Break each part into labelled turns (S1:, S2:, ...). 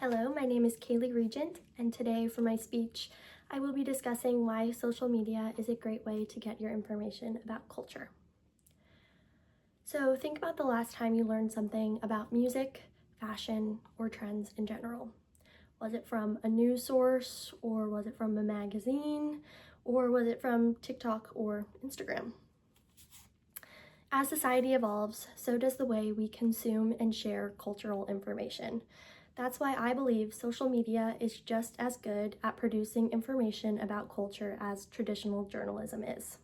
S1: Hello, my name is Kaylee Regent, and today for my speech, I will be discussing why social media is a great way to get your information about culture. So think about the last time you learned something about music, fashion, or trends in general. Was it from a news source, or was it from a magazine, or was it from TikTok or Instagram? As society evolves, so does the way we consume and share cultural information. That's why I believe social media is just as good at producing information about culture as traditional journalism is.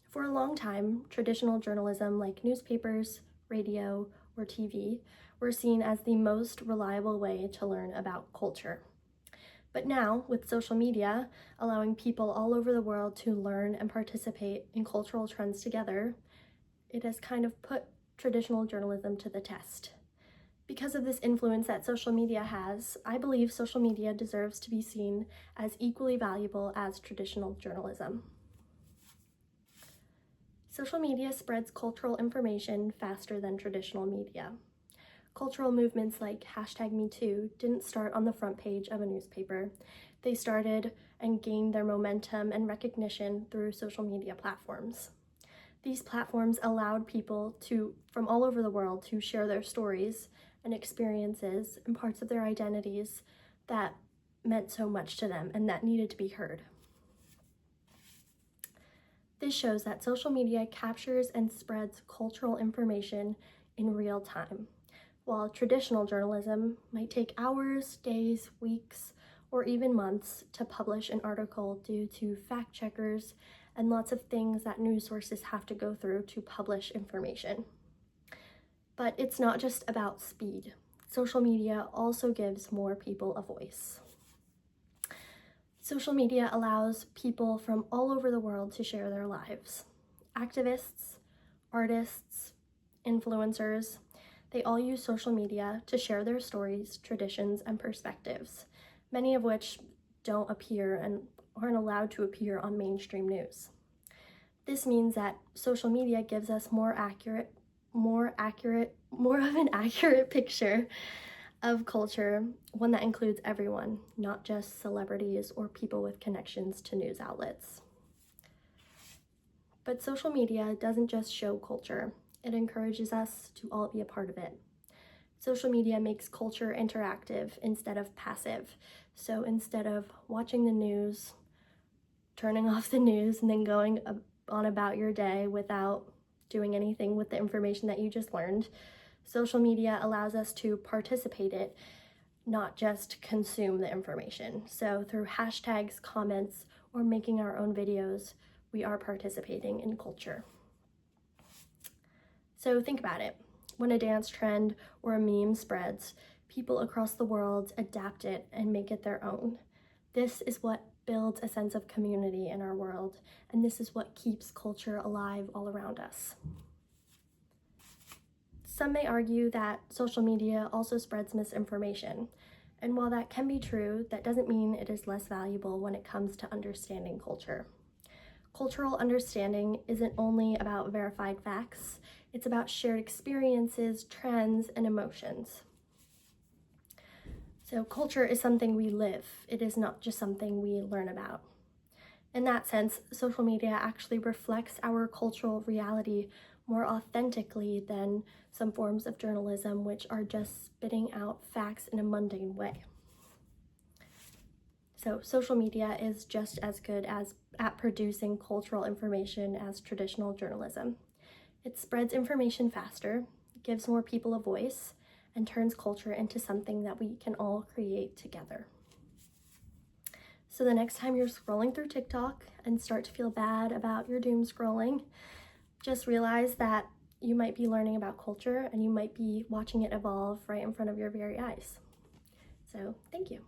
S1: For a long time, traditional journalism like newspapers, radio, or TV were seen as the most reliable way to learn about culture. But now, with social media allowing people all over the world to learn and participate in cultural trends together, it has kind of put traditional journalism to the test. Because of this influence that social media has, I believe social media deserves to be seen as equally valuable as traditional journalism. Social media spreads cultural information faster than traditional media. Cultural movements like #MeToo didn't start on the front page of a newspaper. They started and gained their momentum and recognition through social media platforms. These platforms allowed people from all over the world to share their stories and experiences and parts of their identities that meant so much to them and that needed to be heard. This shows that social media captures and spreads cultural information in real time, while traditional journalism might take hours, days, weeks, or even months to publish an article due to fact checkers and lots of things that news sources have to go through to publish information. But it's not just about speed. Social media also gives more people a voice. Social media allows people from all over the world to share their lives. Activists, artists, influencers, they all use social media to share their stories, traditions, and perspectives, many of which don't appear and aren't allowed to appear on mainstream news. This means that social media gives us more of an accurate picture of culture, one that includes everyone, not just celebrities or people with connections to news outlets. But social media doesn't just show culture, it encourages us to all be a part of it. Social media makes culture interactive instead of passive. So instead of watching the news, turning off the news, and then going on about your day without doing anything with the information that you just learned, social media allows us to participate in it, not just consume the information. So through hashtags, comments, or making our own videos, we are participating in culture. So think about it. When a dance trend or a meme spreads, people across the world adapt it and make it their own. This is what builds a sense of community in our world, and this is what keeps culture alive all around us. Some may argue that social media also spreads misinformation, and while that can be true, that doesn't mean it is less valuable when it comes to understanding culture. Cultural understanding isn't only about verified facts, it's about shared experiences, trends, and emotions. So culture is something we live. It is not just something we learn about. In that sense, social media actually reflects our cultural reality more authentically than some forms of journalism, which are just spitting out facts in a mundane way. So social media is just as good at producing cultural information as traditional journalism. It spreads information faster, gives more people a voice, and turns culture into something that we can all create together. So the next time you're scrolling through TikTok and start to feel bad about your doom scrolling, just realize that you might be learning about culture and you might be watching it evolve right in front of your very eyes. So thank you.